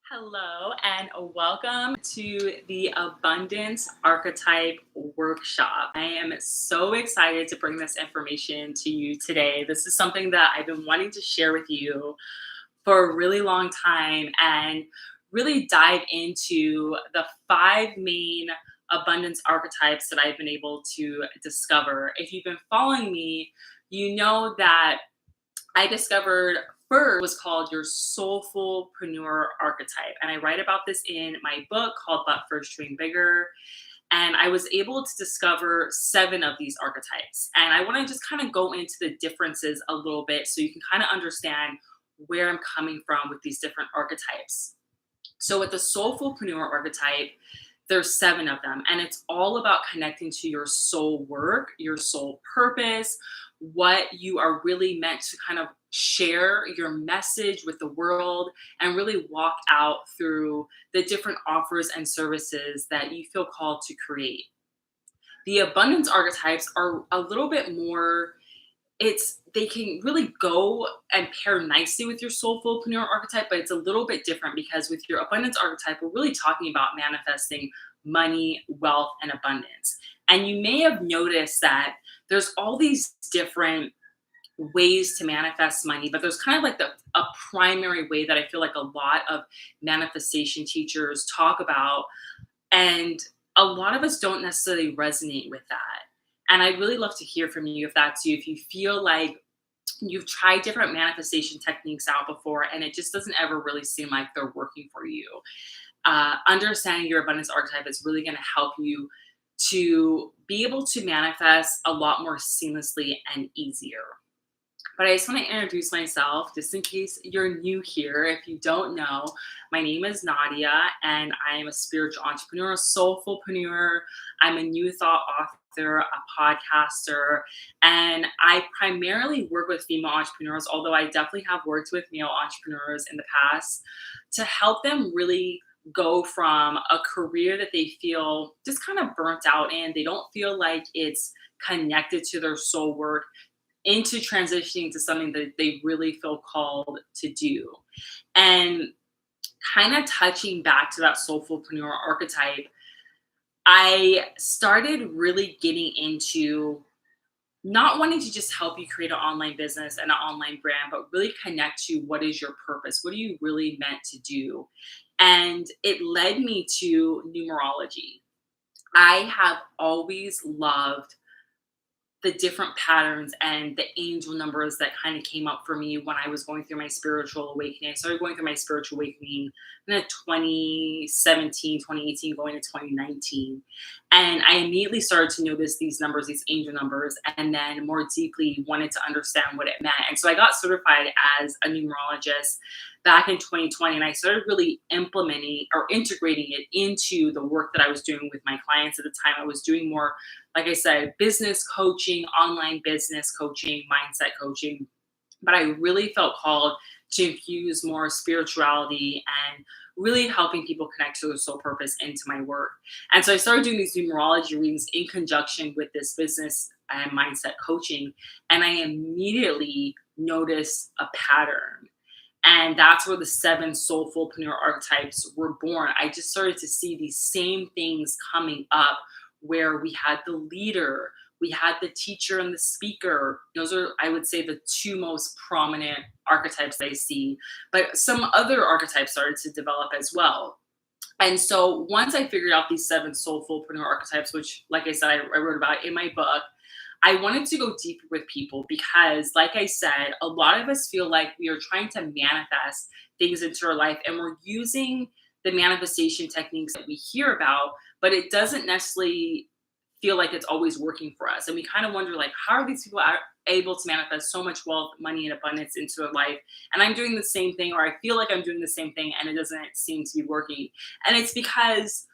Hello and welcome to the Abundance Archetype Workshop. I am so excited to bring this information to you today. This is something that I've been wanting to share with you for a really long time and really dive into the five main abundance archetypes that I've been able to discover. If you've been following me, you know that I discovered first was called your Soulfulpreneur archetype. And I write about this in my book called But First Dream Bigger. And I was able to discover seven of these archetypes. And I want to just kind of go into the differences a little bit so you can kind of understand where I'm coming from with these different archetypes. So with the Soulfulpreneur archetype, there's seven of them, and it's all about connecting to your soul work, your soul purpose, what you are really meant to kind of share your message with the world and really walk out through the different offers and services that you feel called to create. The abundance archetypes are a little bit more, they can really go and pair nicely with your soulfulpreneur archetype, but it's a little bit different because with your abundance archetype, we're really talking about manifesting money, wealth, and abundance. And you may have noticed that there's all these different ways to manifest money, but there's kind of like a primary way that I feel like a lot of manifestation teachers talk about, and a lot of us don't necessarily resonate with that. And I'd really love to hear from you if that's you, if you feel like you've tried different manifestation techniques out before and it just doesn't ever really seem like they're working for you. Understanding your abundance archetype is really going to help you to be able to manifest a lot more seamlessly and easier. But I just want to introduce myself just in case you're new here. If you don't know, my name is Nadia and I am a spiritual entrepreneur, a soulfulpreneur. I'm a new thought author, a podcaster, and I primarily work with female entrepreneurs, although I definitely have worked with male entrepreneurs in the past to help them really go from a career that they feel just kind of burnt out in. They don't feel like it's connected to their soul work into transitioning to something that they really feel called to do. And kind of touching back to that soulfulpreneur archetype, I started really getting into not wanting to just help you create an online business and an online brand, but really connect to what is your purpose? What are you really meant to do? And it led me to numerology. I have always loved the different patterns and the angel numbers that kind of came up for me when I was going through my spiritual awakening. I started going through my spiritual awakening in 2017, 2018, going to 2019. And I immediately started to notice these numbers, these angel numbers, and then more deeply wanted to understand what it meant. And so I got certified as a numerologist back in 2020, and I started really implementing or integrating it into the work that I was doing with my clients at the time. I was doing more, like I said, business coaching, online business coaching, mindset coaching. But I really felt called to infuse more spirituality and really helping people connect to their soul purpose into my work. And so I started doing these numerology readings in conjunction with this business and mindset coaching. And I immediately noticed a pattern. And that's where the seven soulfulpreneur archetypes were born. I just started to see these same things coming up where we had the leader, we had the teacher and the speaker. Those are, I would say, the two most prominent archetypes I see. But some other archetypes started to develop as well. And so once I figured out these seven soulfulpreneur archetypes, which, like I said, I wrote about in my book, I wanted to go deeper with people because, like I said, a lot of us feel like we are trying to manifest things into our life and we're using the manifestation techniques that we hear about, but it doesn't necessarily feel like it's always working for us. And we kind of wonder, like, how are these people able to manifest so much wealth, money, and abundance into their life? And I'm doing the same thing, or I feel like I'm doing the same thing, and it doesn't seem to be working. And it's because,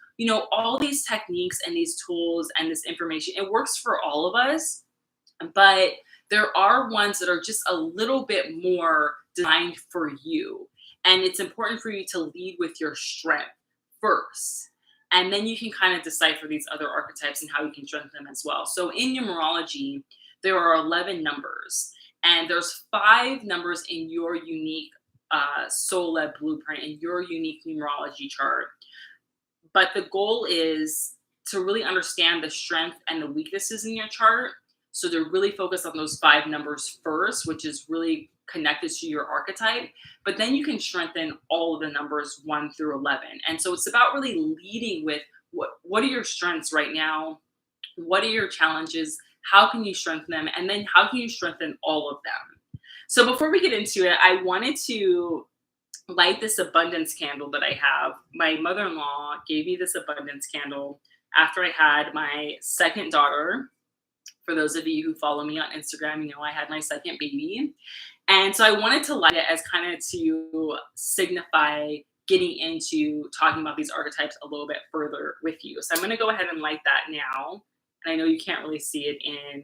all these techniques and these tools and this information, it works for all of us, but there are ones that are just a little bit more designed for you. And it's important for you to lead with your strength first. And then you can kind of decipher these other archetypes and how you can strengthen them as well. So in numerology, there are 11 numbers, and there's 5 numbers in your unique soul-led blueprint and your unique numerology chart. But the goal is to really understand the strength and the weaknesses in your chart. So to really focus on those 5 numbers first, which is really connected to your archetype. But then you can strengthen all of the numbers 1 through 11. And so it's about really leading with what are your strengths right now? What are your challenges? How can you strengthen them? And then how can you strengthen all of them? So before we get into it, I wanted to light this abundance candle that I have. My mother-in-law gave me this abundance candle after I had my second daughter. For those of you who follow me on Instagram, you know I had my second baby. And so I wanted to light it as kind of to signify getting into talking about these archetypes a little bit further with you. So I'm going to go ahead and light that now. And I know you can't really see it in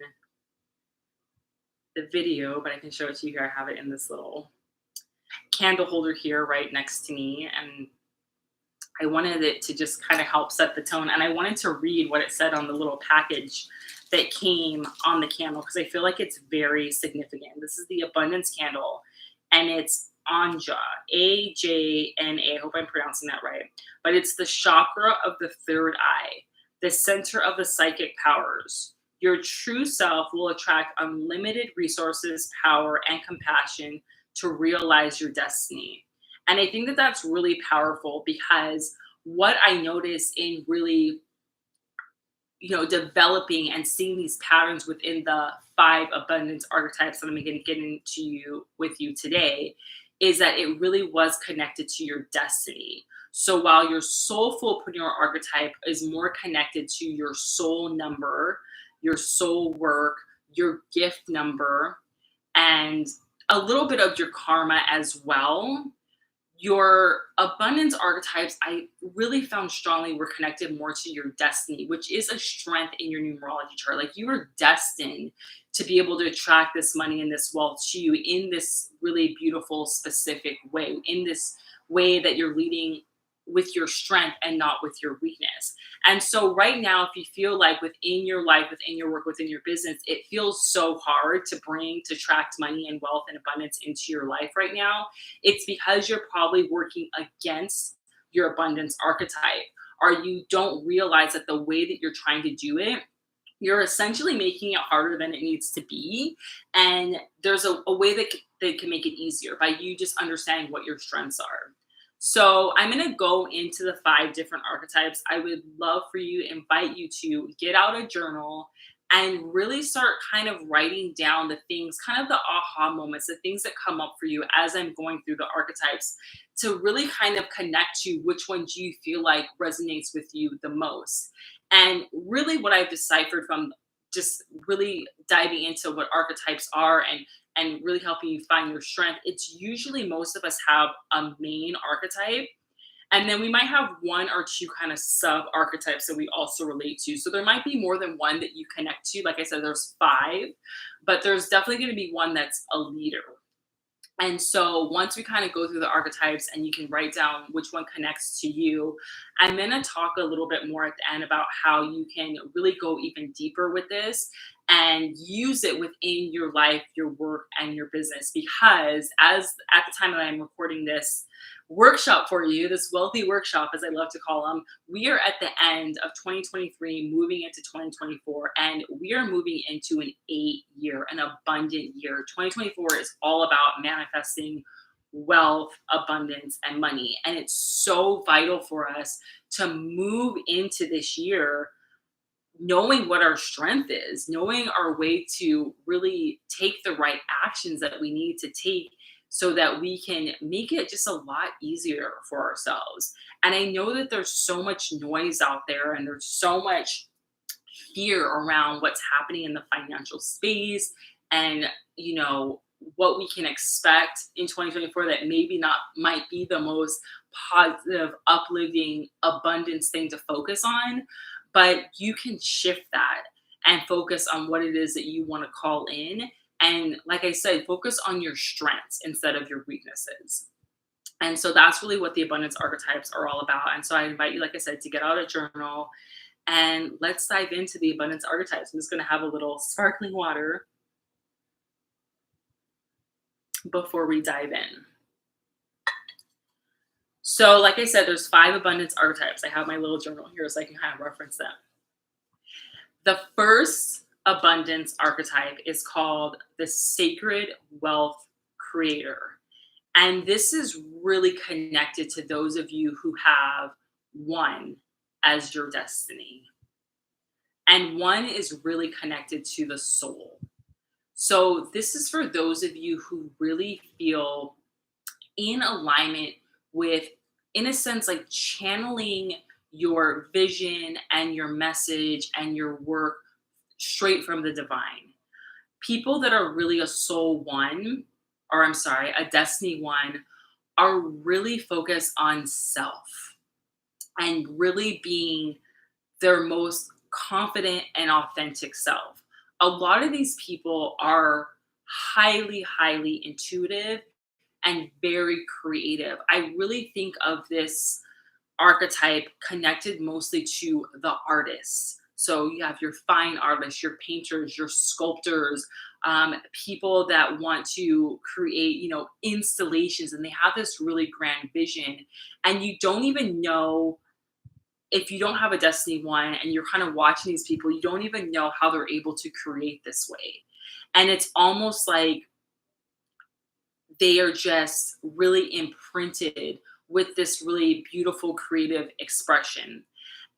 the video, but I can show it to you here. I have it in this little candle holder here right next to me, and I wanted it to just kind of help set the tone, and I wanted to read what it said on the little package that came on the candle because I feel like it's very significant. This is the abundance candle, and it's Anja, Ajna. I hope I'm pronouncing that right, but it's the chakra of the third eye, the center of the psychic powers. Your true self will attract unlimited resources, power, and compassion to realize your destiny. And I think that that's really powerful because what I notice in really, developing and seeing these patterns within the 5 abundance archetypes that I'm going to get into with you today is that it really was connected to your destiny. So while your soulfulpreneur archetype is more connected to your soul number, your soul work, your gift number, and a little bit of your karma as well, your abundance archetypes, I really found strongly were connected more to your destiny, which is a strength in your numerology chart. Like you are destined to be able to attract this money and this wealth to you in this really beautiful, specific way, in this way that you're leading with your strength and not with your weakness. And so right now, if you feel like within your life, within your work, within your business, it feels so hard to attract money and wealth and abundance into your life right now, it's because you're probably working against your abundance archetype, or you don't realize that the way that you're trying to do it, you're essentially making it harder than it needs to be. And there's a way that can make it easier by you just understanding what your strengths are. So I'm going to go into the 5 different archetypes. I would love for you to invite you to get out a journal and really start kind of writing down the things, kind of the aha moments, the things that come up for you as I'm going through the archetypes to really kind of connect to which ones you feel like resonates with you the most. And really what I've deciphered from just really diving into what archetypes are and really helping you find your strength, it's usually most of us have a main archetype, and then we might have 1 or 2 kind of sub archetypes that we also relate to. So there might be more than one that you connect to. Like I said, there's 5, but there's definitely going to be one that's a leader. And so once we kind of go through the archetypes and you can write down which one connects to you, I'm going to talk a little bit more at the end about how you can really go even deeper with this and use it within your life, your work, and your business. Because as at the time that I'm recording this workshop for you, this wealthy workshop, as I love to call them, we are at the end of 2023, moving into 2024, and we are moving into an 8-year, an abundant year. 2024 is all about manifesting wealth, abundance, and money. And it's so vital for us to move into this year knowing what our strength is, knowing our way to really take the right actions that we need to take so that we can make it just a lot easier for ourselves. And I know that there's so much noise out there and there's so much fear around what's happening in the financial space and, what we can expect in 2024 that maybe not might be the most positive, uplifting, abundance thing to focus on. But you can shift that and focus on what it is that you want to call in. And like I said, focus on your strengths instead of your weaknesses. And so that's really what the abundance archetypes are all about. And so I invite you, like I said, to get out a journal and let's dive into the abundance archetypes. I'm just going to have a little sparkling water before we dive in. So like I said, there's 5 abundance archetypes. I have my little journal here so I can kind of reference them. The first abundance archetype is called the sacred wealth creator. And this is really connected to those of you who have 1 as your destiny. And 1 is really connected to the soul. So this is for those of you who really feel in alignment with, in a sense, like channeling your vision and your message and your work straight from the divine. People that are really a soul 1, or I'm sorry, a destiny 1, are really focused on self and really being their most confident and authentic self. A lot of these people are highly, highly intuitive and very creative. I really think of this archetype connected mostly to the artists. So you have your fine artists, your painters, your sculptors, people that want to create, installations, and they have this really grand vision. And you don't even know, if you don't have a destiny 1 and you're kind of watching these people, you don't even know how they're able to create this way. And it's almost like they are just really imprinted with this really beautiful creative expression.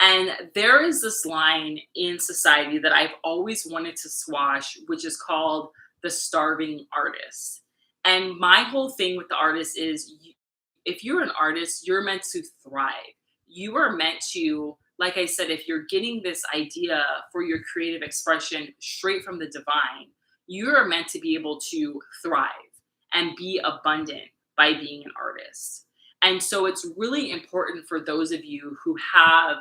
And there is this line in society that I've always wanted to squash, which is called the starving artist. And my whole thing with the artist is, if you're an artist, you're meant to thrive. You are meant to, like I said, if you're getting this idea for your creative expression straight from the divine, you are meant to be able to thrive and be abundant by being an artist. And so it's really important for those of you who have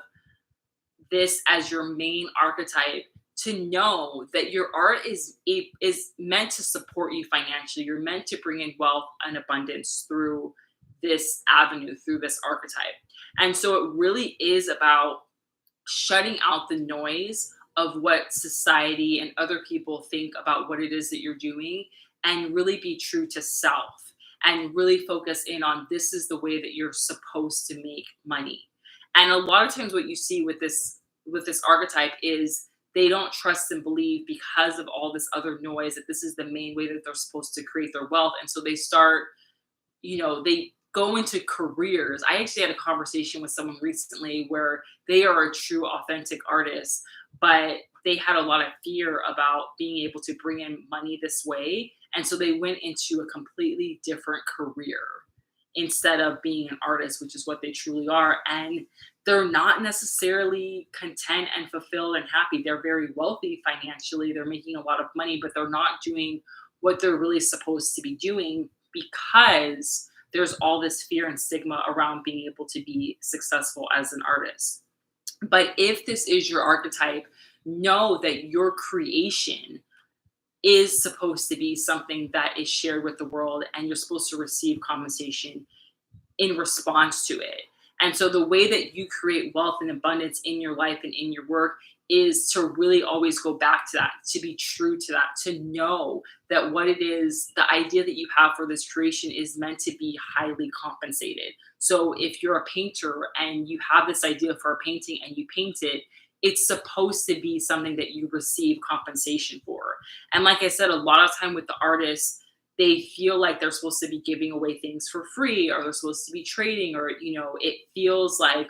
this as your main archetype to know that your art is meant to support you financially. You're meant to bring in wealth and abundance through this avenue, through this archetype. And so it really is about shutting out the noise of what society and other people think about what it is that you're doing, and really be true to self and really focus in on, this is the way that you're supposed to make money. And a lot of times what you see with this archetype is they don't trust and believe, because of all this other noise, that this is the main way that they're supposed to create their wealth. And so they start, they go into careers. I actually had a conversation with someone recently where they are a true authentic artist, but they had a lot of fear about being able to bring in money this way. And so they went into a completely different career instead of being an artist, which is what they truly are. And they're not necessarily content and fulfilled and happy. They're very wealthy financially. They're making a lot of money, but they're not doing what they're really supposed to be doing, because there's all this fear and stigma around being able to be successful as an artist. But if this is your archetype, know that your creation is supposed to be something that is shared with the world, and you're supposed to receive compensation in response to it. And so the way that you create wealth and abundance in your life and in your work is to really always go back to that, to be true to that, to know that what it is, the idea that you have for this creation is meant to be highly compensated. So if you're a painter and you have this idea for a painting and you paint it, it's supposed to be something that you receive compensation for. And like I said, a lot of time with the artists, they feel like they're supposed to be giving away things for free, or they're supposed to be trading, or, it feels like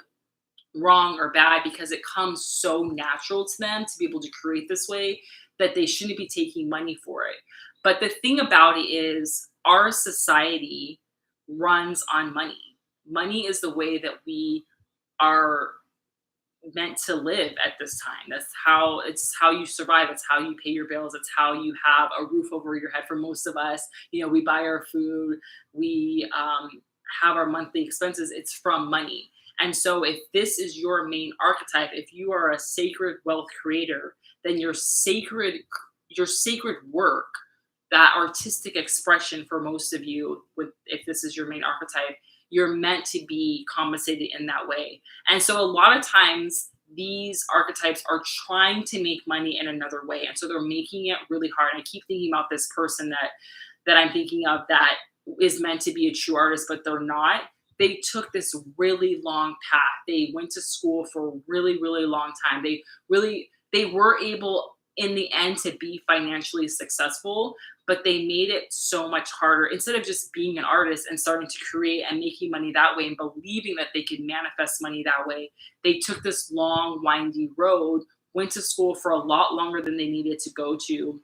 wrong or bad because it comes so natural to them to be able to create this way that they shouldn't be taking money for it. But the thing about it is, our society runs on money. Money is the way that we are meant to live at this time. It's how you survive. It's how you pay your bills. It's how you have a roof over your head. For most of us, we buy our food, we have our monthly expenses. It's from money. And so if this is your main archetype, if you are a sacred wealth creator, then your sacred work, that artistic expression for most of you, if this is your main archetype, you're meant to be compensated in that way. And so a lot of times these archetypes are trying to make money in another way. And so they're making it really hard. And I keep thinking about this person that I'm thinking of that is meant to be a true artist, but they're not. they took this really long path. They went to school for a really, really long time. They were able in the end to be financially successful, but they made it so much harder. Instead of just being an artist and starting to create and making money that way and believing that they could manifest money that way, they took this long, windy road, went to school for a lot longer than they needed to go to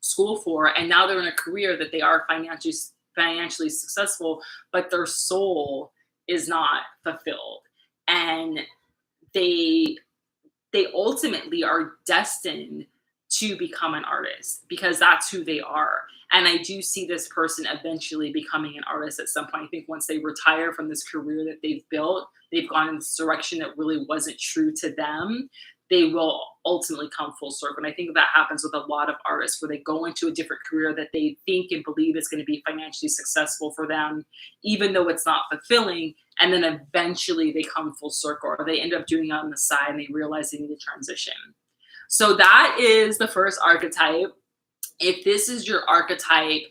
school for, and now they're in a career that they are financially successful, but their soul is not fulfilled. And they ultimately are destined to become an artist because that's who they are. And I do see this person eventually becoming an artist at some point. I think once they retire from this career that they've built, they've gone in this direction that really wasn't true to them, they will ultimately come full circle. And I think that happens with a lot of artists where they go into a different career that they think and believe is going to be financially successful for them, even though it's not fulfilling. And then eventually they come full circle, or they end up doing it on the side and they realize they need to transition. So that is the first archetype. If this is your archetype,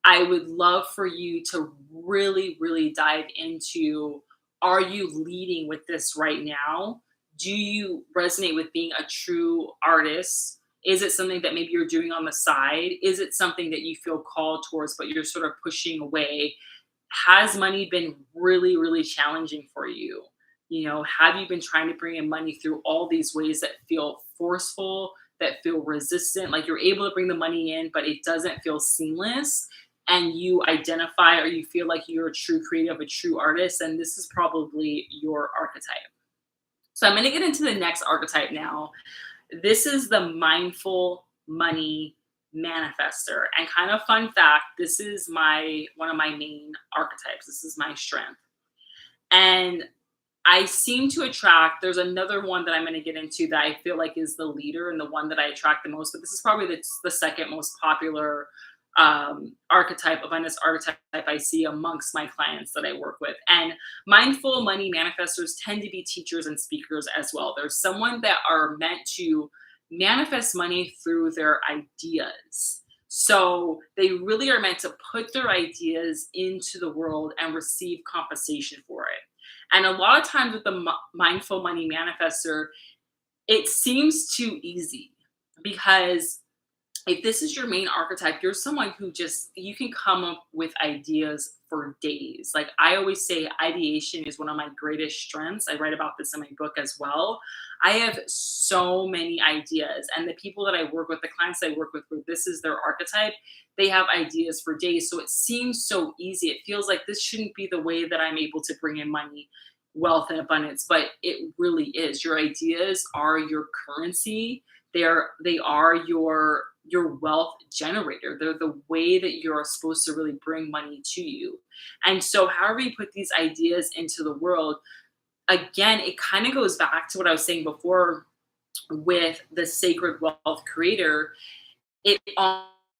I would love for you to really, really dive into, are you leading with this right now? Do you resonate with being a true artist? Is it something that maybe you're doing on the side? Is it something that you feel called towards, but you're sort of pushing away? Has money been really, really challenging for you? Have you been trying to bring in money through all these ways that feel forceful, that feel resistant? Like you're able to bring the money in, but it doesn't feel seamless. And you identify, or you feel like you're a true creative, a true artist, and this is probably your archetype. So I'm going to get into the next archetype now. This is the mindful money manifester. And kind of fun fact, this is one of my main archetypes. This is my strength. And I seem to attract, there's another one that I'm going to get into that I feel like is the leader and the one that I attract the most, but this is probably the second most popular archetype, Abundance Archetype I see amongst my clients that I work with. And mindful money manifestors tend to be teachers and speakers as well. There's someone that are meant to manifest money through their ideas. So they really are meant to put their ideas into the world and receive compensation for it. And a lot of times with the mindful money manifestor, it seems too easy, because if this is your main archetype, you're someone who you can come up with ideas for days. Like I always say, ideation is one of my greatest strengths. I write about this in my book as well. I have so many ideas, and the people that I work with, the clients I work with, where this is their archetype, they have ideas for days. So it seems so easy. It feels like this shouldn't be the way that I'm able to bring in money, wealth, and abundance, but it really is. Your ideas are your currency. They are your wealth generator. They're the way that you're supposed to really bring money to you. And so however you put these ideas into the world, again, it kind of goes back to what I was saying before with the sacred wealth creator. It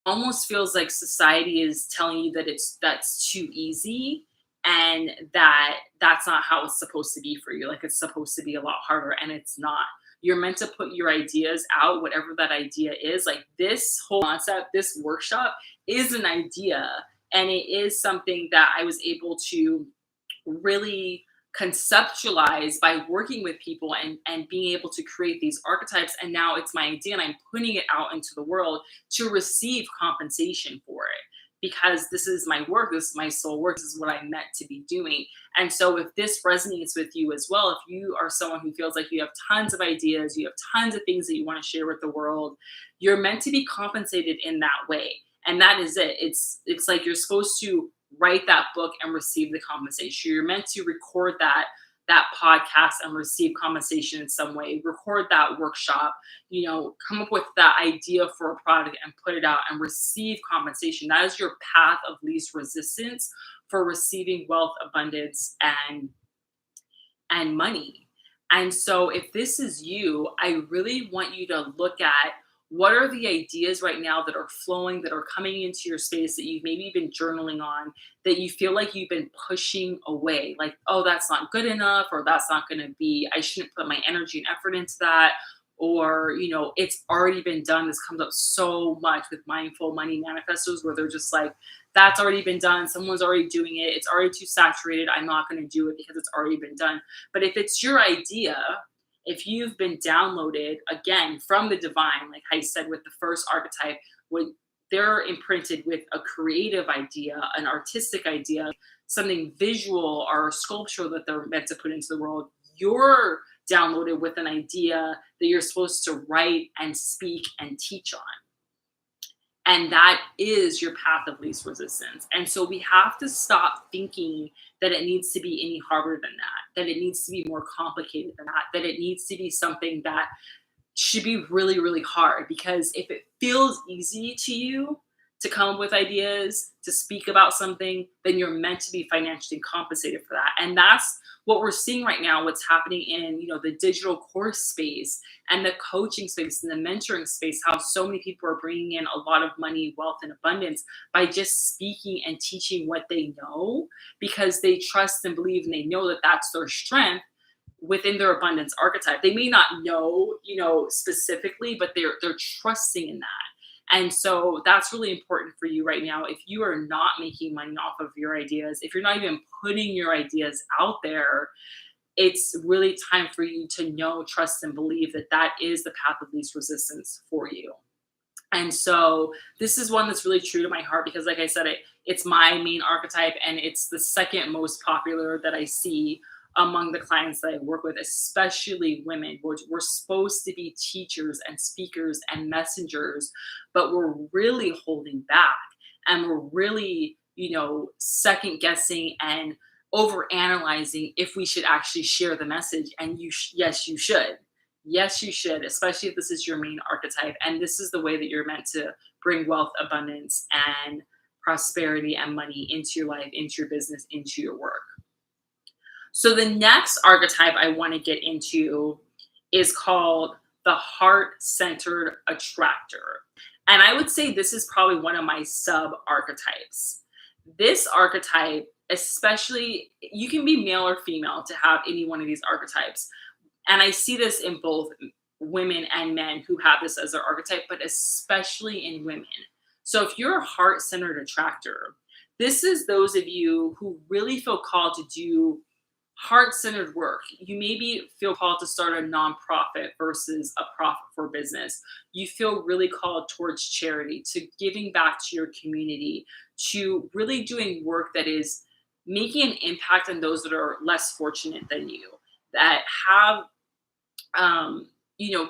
almost feels like society is telling you that that's too easy, and that's not how it's supposed to be for you. Like it's supposed to be a lot harder, and it's not. You're meant to put your ideas out, whatever that idea is. Like this whole concept, this workshop is an idea, and it is something that I was able to really conceptualize by working with people and being able to create these archetypes. And now it's my idea, and I'm putting it out into the world to receive compensation for it. Because this is my work, this is my soul work, this is what I'm meant to be doing. And so if this resonates with you as well, if you are someone who feels like you have tons of ideas, you have tons of things that you want to share with the world, you're meant to be compensated in that way. And that is it. It's like you're supposed to write that book and receive the compensation. You're meant to record that podcast and receive compensation in some way, record that workshop, come up with that idea for a product and put it out and receive compensation. That is your path of least resistance for receiving wealth, abundance, and money. And so if this is you, I really want you to look at, what are the ideas right now that are flowing, that are coming into your space, that you've maybe been journaling on, that you feel like you've been pushing away? Like, oh, that's not good enough, or that's not going to be, I shouldn't put my energy and effort into that. or, it's already been done. This comes up so much with mindful money manifestors where they're just like, that's already been done. Someone's already doing it. It's already too saturated. I'm not going to do it because it's already been done. But if it's your idea, if you've been downloaded again from the divine, like I said with the first archetype, when they're imprinted with a creative idea, an artistic idea, something visual or sculptural that they're meant to put into the world, you're downloaded with an idea that you're supposed to write and speak and teach on. And that is your path of least resistance. And so we have to stop thinking that it needs to be any harder than that it needs to be more complicated than that it needs to be something that should be really, really hard. Because if it feels easy to you to come up with ideas, to speak about something, then you're meant to be financially compensated for that. And that's what we're seeing right now, what's happening in, the digital course space and the coaching space and the mentoring space, how so many people are bringing in a lot of money, wealth, and abundance by just speaking and teaching what they know, because they trust and believe and they know that that's their strength within their abundance archetype. They may not know, specifically, but they're trusting in that. And so that's really important for you right now. If you are not making money off of your ideas, if you're not even putting your ideas out there, it's really time for you to know, trust, and believe that that is the path of least resistance for you. And so this is one that's really true to my heart because, like I said, it's my main archetype, and it's the second most popular that I see among the clients that I work with, especially women. We're supposed to be teachers and speakers and messengers, but we're really holding back, and we're really, second guessing and over analyzing if we should actually share the message. And yes, you should. Yes, you should, especially if this is your main archetype. And this is the way that you're meant to bring wealth, abundance, and prosperity and money into your life, into your business, into your work. So the next archetype I want to get into is called the heart-centered attractor. And I would say this is probably one of my sub-archetypes. This archetype, especially, you can be male or female to have any one of these archetypes. And I see this in both women and men who have this as their archetype, but especially in women. So if you're a heart-centered attractor, this is those of you who really feel called to do heart-centered work. You maybe feel called to start a nonprofit versus a profit for business. You feel really called towards charity, to giving back to your community, to really doing work that is making an impact on those that are less fortunate than you, that have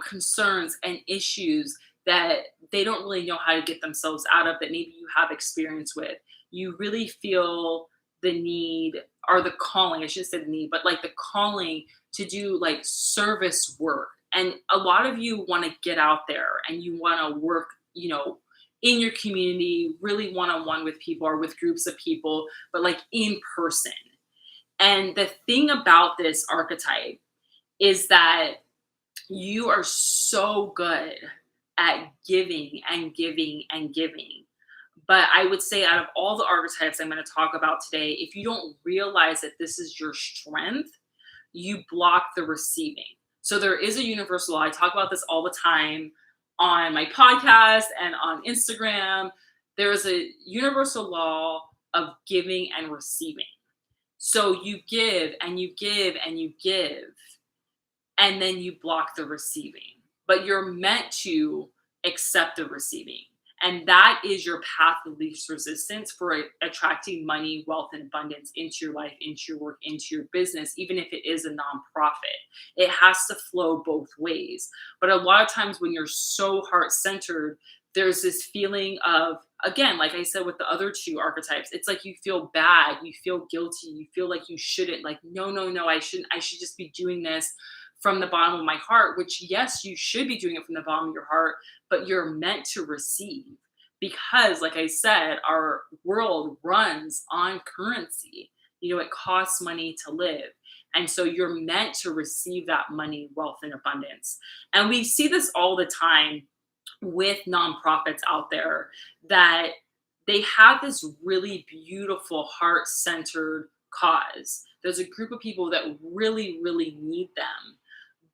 concerns and issues that they don't really know how to get themselves out of, that maybe you have experience with. You really feel the need, or the calling, I shouldn't say the need, but like the calling to do like service work. And a lot of you want to get out there and you want to work, in your community, really one-on-one with people or with groups of people, but like in person. And the thing about this archetype is that you are so good at giving and giving and giving. But I would say out of all the archetypes I'm going to talk about today, if you don't realize that this is your strength, you block the receiving. So there is a universal law. I talk about this all the time on my podcast and on Instagram. There is a universal law of giving and receiving. So you give and you give and you give, and then you block the receiving. But you're meant to accept the receiving. And that is your path of least resistance for attracting money, wealth, and abundance into your life, into your work, into your business, even if it is a nonprofit. It has to flow both ways. But a lot of times when you're so heart-centered, there's this feeling of, again, like I said with the other two archetypes, it's like you feel bad, you feel guilty, you feel like you shouldn't, like, no, I shouldn't, I should just be doing this from the bottom of my heart, which, yes, you should be doing it from the bottom of your heart, but you're meant to receive. Because, like I said, our world runs on currency. It costs money to live. And so you're meant to receive that money, wealth, and abundance. And we see this all the time with nonprofits out there, that they have this really beautiful heart-centered cause. There's a group of people that really, really need them.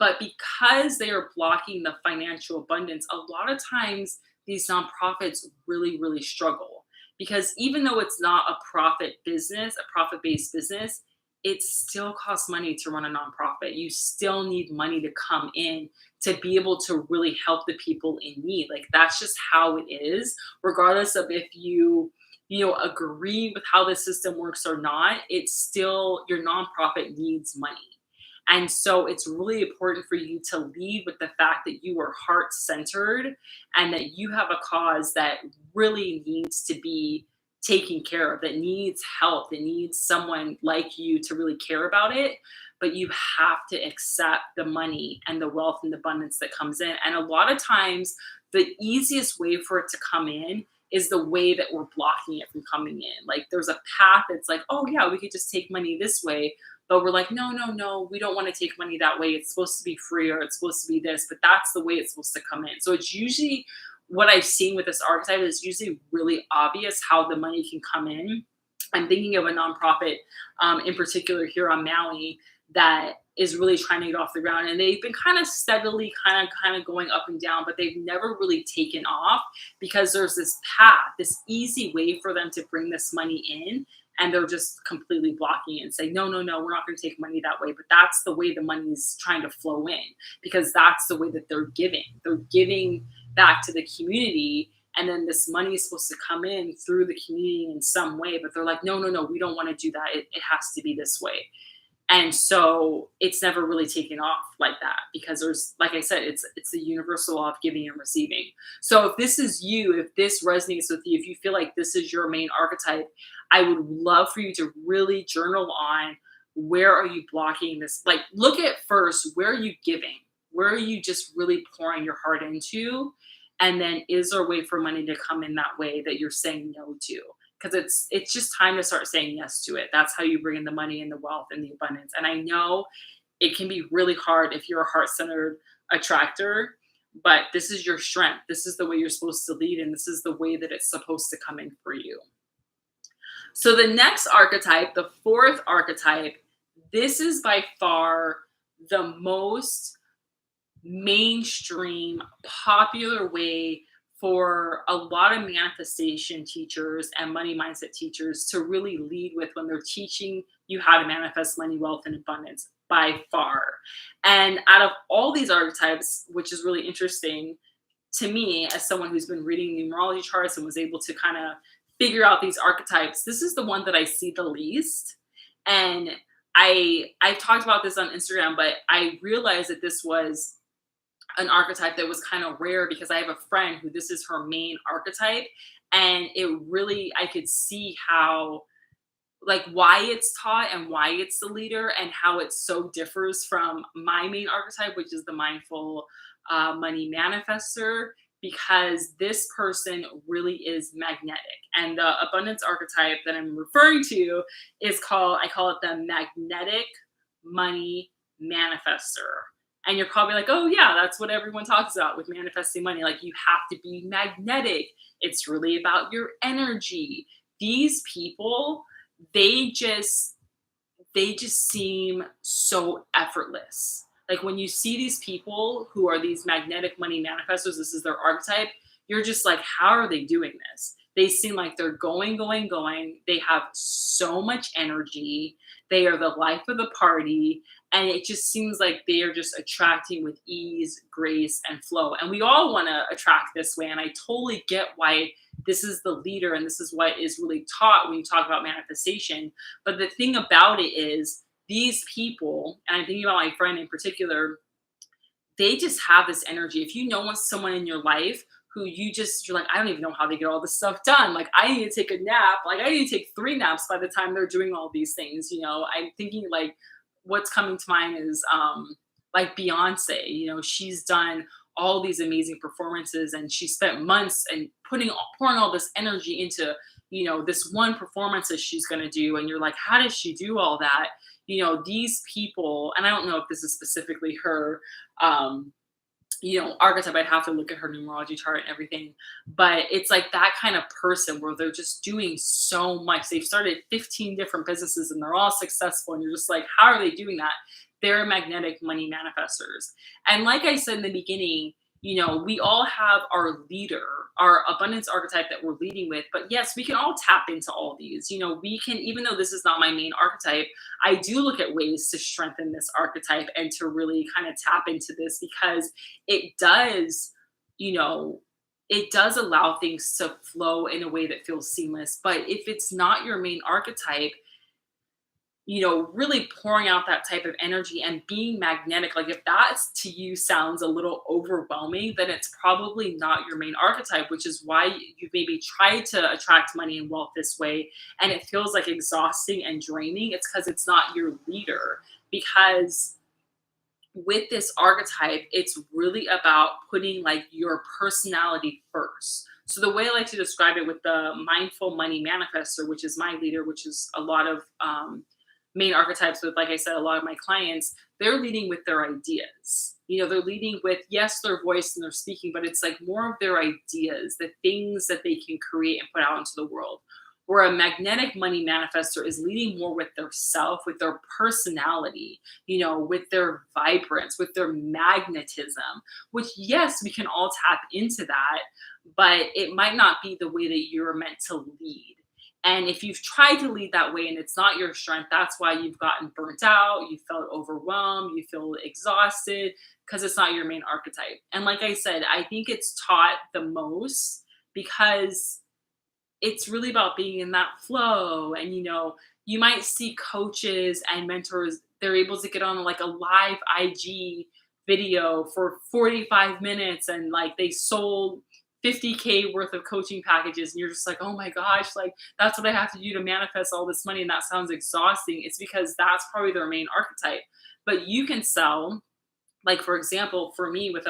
But because they are blocking the financial abundance, a lot of times these nonprofits really, really struggle because even though it's not a profit business, a profit based business, it still costs money to run a nonprofit. You still need money to come in to be able to really help the people in need. Like that's just how it is, regardless of if you agree with how the system works or not. It's still your nonprofit needs money. And so it's really important for you to lead with the fact that you are heart centered and that you have a cause that really needs to be taken care of, that needs help, that needs someone like you to really care about it. But you have to accept the money and the wealth and the abundance that comes in. And a lot of times, the easiest way for it to come in is the way that we're blocking it from coming in. Like there's a path that's like, oh yeah, we could just take money this way. But we're like, no, no, no, we don't want to take money that way. It's supposed to be free or it's supposed to be this, but that's the way it's supposed to come in. So it's usually what I've seen with this archetype is usually really obvious how the money can come in. I'm thinking of a nonprofit in particular here on Maui that is really trying to get off the ground, and they've been kind of steadily kind of going up and down, but they've never really taken off because there's this path, this easy way for them to bring this money in, and they're just completely blocking it and saying, no, no, no, we're not going to take money that way. But that's the way the money's trying to flow in because that's the way that they're giving. They're giving back to the community, and then this money is supposed to come in through the community in some way, but they're like, no, no, no, we don't want to do that. It has to be this way. And so it's never really taken off like that because there's, like I said, it's the universal law of giving and receiving. So if this is you, if this resonates with you, if you feel like this is your main archetype, I would love for you to really journal on where are you blocking this? Like look at first, where are you giving? Where are you just really pouring your heart into? And then is there a way for money to come in that way that you're saying no to? Because it's just time to start saying yes to it. That's how you bring in the money and the wealth and the abundance. And I know it can be really hard if you're a heart-centered attractor, but this is your strength. This is the way you're supposed to lead, and this is the way that it's supposed to come in for you. So the next archetype, the fourth archetype, this is by far the most mainstream, popular way for a lot of manifestation teachers and money mindset teachers to really lead with when they're teaching you how to manifest money, wealth, and abundance by far. And out of all these archetypes, which is really interesting to me as someone who's been reading numerology charts and was able to kind of figure out these archetypes, this is the one that I see the least. And I've talked about this on Instagram, but I realized that this was an archetype that was kind of rare because I have a friend who this is her main archetype, and it really, I could see how, like why it's taught and why it's the leader and how it so differs from my main archetype, which is the mindful money manifester, because this person really is magnetic. And the abundance archetype that I'm referring to is I call it the magnetic money manifester. And you're probably like, oh yeah, that's what everyone talks about with manifesting money. Like you have to be magnetic. It's really about your energy. These people, they just seem so effortless. Like when you see these people who are these magnetic money manifestors, this is their archetype, you're just like, how are they doing this? They seem like they're going, going, going. They have so much energy. They are the life of the party. And it just seems like they are just attracting with ease, grace, and flow. And we all want to attract this way. And I totally get why this is the leader and this is what is really taught when you talk about manifestation. But the thing about it is these people, and I'm thinking about my friend in particular, they just have this energy. If you know someone in your life who you're like, I don't even know how they get all this stuff done. Like I need to take a nap. Like I need to take 3 naps by the time they're doing all these things. You know, I'm thinking like what's coming to mind is like Beyonce, you know, she's done all these amazing performances and she spent months and pouring all this energy into, you know, this one performance that she's going to do. And you're like, how does she do all that? You know, these people, and I don't know if this is specifically her, you know, archetype. I'd have to look at her numerology chart and everything, but it's like that kind of person where they're just doing so much. They've started 15 different businesses and they're all successful. And you're just like, how are they doing that? they're magnetic money manifestors. And like I said in the beginning, you know, we all have our leader, our abundance archetype that we're leading with. But yes, we can all tap into all these. You know, we can, even though this is not my main archetype, I do look at ways to strengthen this archetype and to really kind of tap into this, because it does, you know, it does allow things to flow in a way that feels seamless. But if it's not your main archetype, you know, really pouring out that type of energy and being magnetic, like if that to you sounds a little overwhelming, then it's probably not your main archetype, which is why you maybe tried to attract money and wealth this way and it feels like exhausting and draining. It's because it's not your leader. Because with this archetype, it's really about putting like your personality first. So the way I like to describe it with the mindful money manifestor, which is my leader, which is a lot of main archetypes with, like I said, a lot of my clients, they're leading with their ideas. You know, they're leading with, yes, their voice and their speaking, but it's like more of their ideas, the things that they can create and put out into the world. Where a magnetic money manifestor is leading more with their self, with their personality, you know, with their vibrance, with their magnetism, which, yes, we can all tap into that, but it might not be the way that you're meant to lead. And if you've tried to lead that way and it's not your strength, that's why you've gotten burnt out, you felt overwhelmed, you feel exhausted, because it's not your main archetype. And like I said, I think it's taught the most because it's really about being in that flow. And, you know, you might see coaches and mentors, they're able to get on like a live IG video for 45 minutes and like they sold 50K worth of coaching packages. And you're just like, oh my gosh, like that's what I have to do to manifest all this money. And that sounds exhausting. It's because that's probably their main archetype. But you can sell, like, for example, for me with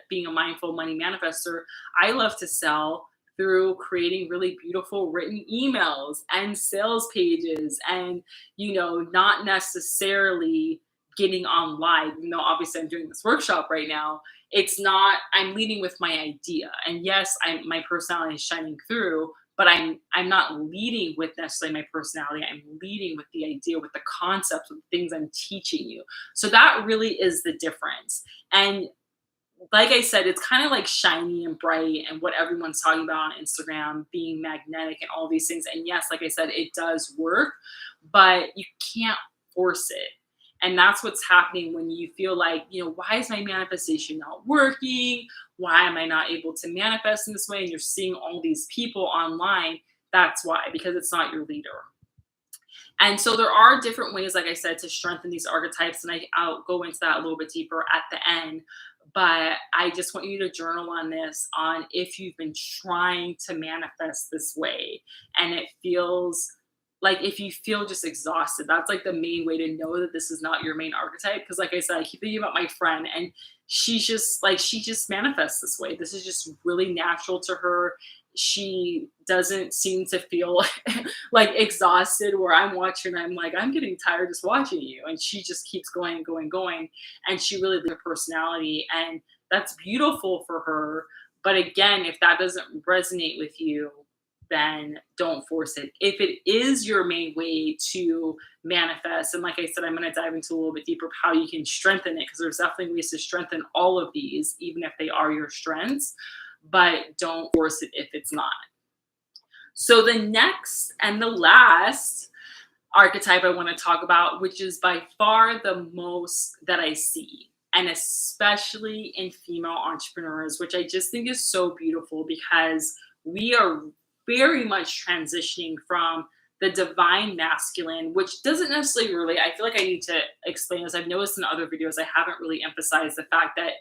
being a mindful money manifestor, I love to sell through creating really beautiful written emails and sales pages and, you know, not necessarily getting on live. You know, obviously I'm doing this workshop right now. It's not, I'm leading with my idea. And yes, my personality is shining through, but I'm not leading with necessarily my personality. I'm leading with the idea, with the concepts, with the things I'm teaching you. So that really is the difference. And like I said, it's kind of like shiny and bright and what everyone's talking about on Instagram, being magnetic and all these things. And yes, like I said, it does work, but you can't force it. And that's what's happening when you feel like, you know, why is my manifestation not working? Why am I not able to manifest in this way? And you're seeing all these people online. That's why, because it's not your leader. And so there are different ways, like I said, to strengthen these archetypes. And I'll go into that a little bit deeper at the end. But I just want you to journal on this, on if you've been trying to manifest this way and it feels like, if you feel just exhausted, that's like the main way to know that this is not your main archetype. Because like I said, I keep thinking about my friend and she's just like, she just manifests this way. This is just really natural to her. She doesn't seem to feel like exhausted, where I'm watching, I'm like, I'm getting tired just watching you. And she just keeps going, going, going. And she really has a personality. And that's beautiful for her. But again, if that doesn't resonate with you, then don't force it. If it is your main way to manifest, and like I said, I'm going to dive into a little bit deeper of how you can strengthen it, because there's definitely ways to strengthen all of these, even if they are your strengths, but don't force it if it's not. So the next and the last archetype I want to talk about, which is by far the most that I see, and especially in female entrepreneurs, which I just think is so beautiful, because we are very much transitioning from the divine masculine, which doesn't necessarily really, I feel like I need to explain this. I've noticed in other videos, I haven't really emphasized the fact that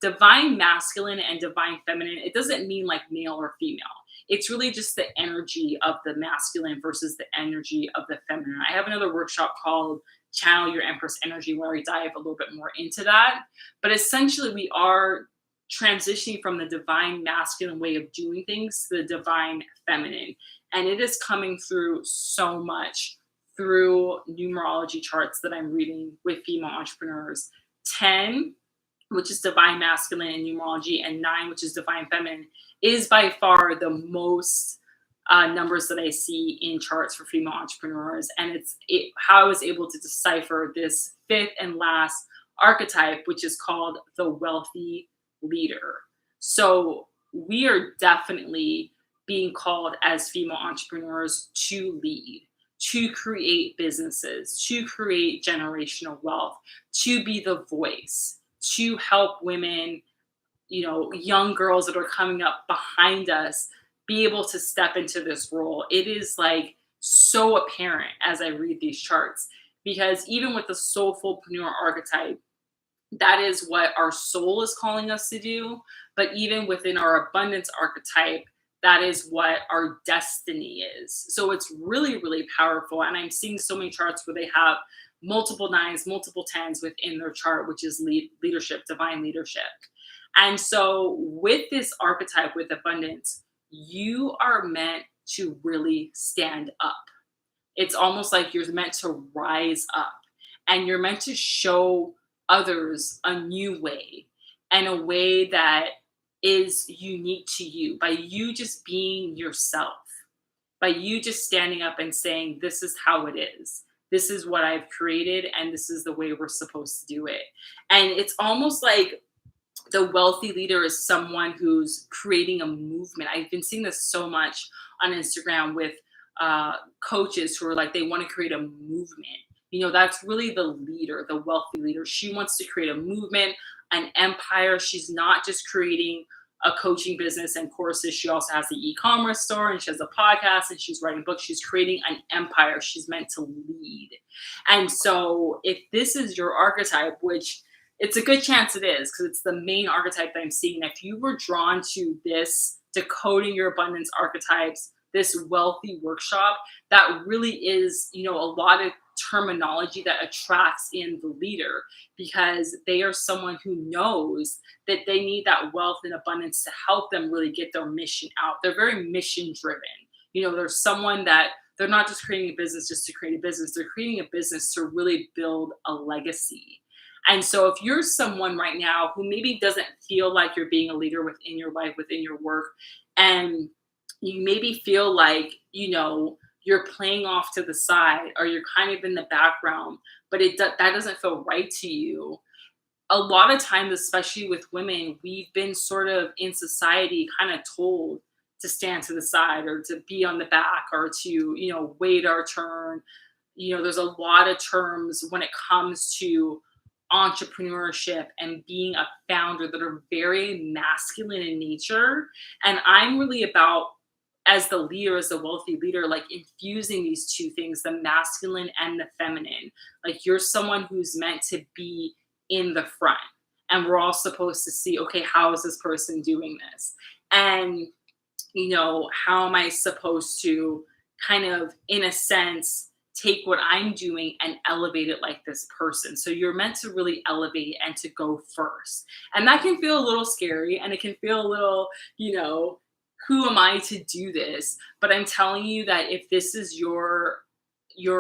divine masculine and divine feminine, it doesn't mean like male or female. It's really just the energy of the masculine versus the energy of the feminine. I have another workshop called Channel Your Empress Energy, where I dive a little bit more into that. But essentially, we are transitioning from the divine masculine way of doing things to the divine feminine. And it is coming through so much through numerology charts that I'm reading with female entrepreneurs. 10, which is divine masculine in numerology, and 9, which is divine feminine, is by far the most numbers that I see in charts for female entrepreneurs. And how I was able to decipher this fifth and last archetype, which is called the wealthy leader. So we are definitely being called as female entrepreneurs to lead, to create businesses, to create generational wealth, to be the voice, to help women, young girls that are coming up behind us be able to step into this role. It is like so apparent as I read these charts, because even with the soulfulpreneur archetype, that is what our soul is calling us to do. But even within our abundance archetype, that is what our destiny is. So it's really, really powerful. And I'm seeing so many charts where they have multiple nines, multiple tens within their chart, which is leadership, divine leadership. And so with this archetype, with abundance, you are meant to really stand up. It's almost like you're meant to rise up, and you're meant to show others a new way, and a way that is unique to you, by you just being yourself, by you just standing up and saying, this is how it is. This is what I've created, and this is the way we're supposed to do it. And it's almost like the wealthy leader is someone who's creating a movement. I've been seeing this so much on Instagram with coaches who are like, they want to create a movement. That's really the leader, the wealthy leader. She wants to create a movement, an empire. She's not just creating a coaching business and courses. She also has the e-commerce store, and she has a podcast, and she's writing books. She's creating an empire. She's meant to lead. And so if this is your archetype, which it's a good chance it is, because it's the main archetype that I'm seeing. If you were drawn to this Decoding Your Abundance Archetypes, this wealthy workshop, that really is, a lot of terminology that attracts in the leader, because they are someone who knows that they need that wealth and abundance to help them really get their mission out. They're very mission driven. There's someone that they're not just creating a business just to create a business. They're creating a business to really build a legacy. And so if you're someone right now who maybe doesn't feel like you're being a leader within your life, within your work, and you maybe feel like, you're playing off to the side, or you're kind of in the background, but that doesn't feel right to you. A lot of times, especially with women, we've been sort of in society kind of told to stand to the side, or to be on the back, or to, wait our turn. There's a lot of terms when it comes to entrepreneurship and being a founder that are very masculine in nature. And I'm really about, as the leader, as the wealthy leader, like infusing these two things, the masculine and the feminine. Like, you're someone who's meant to be in the front, and we're all supposed to see, okay, how is this person doing this? And, how am I supposed to kind of, in a sense, take what I'm doing and elevate it like this person? So you're meant to really elevate and to go first. And that can feel a little scary, and it can feel a little, who am I to do this? But I'm telling you that if this is your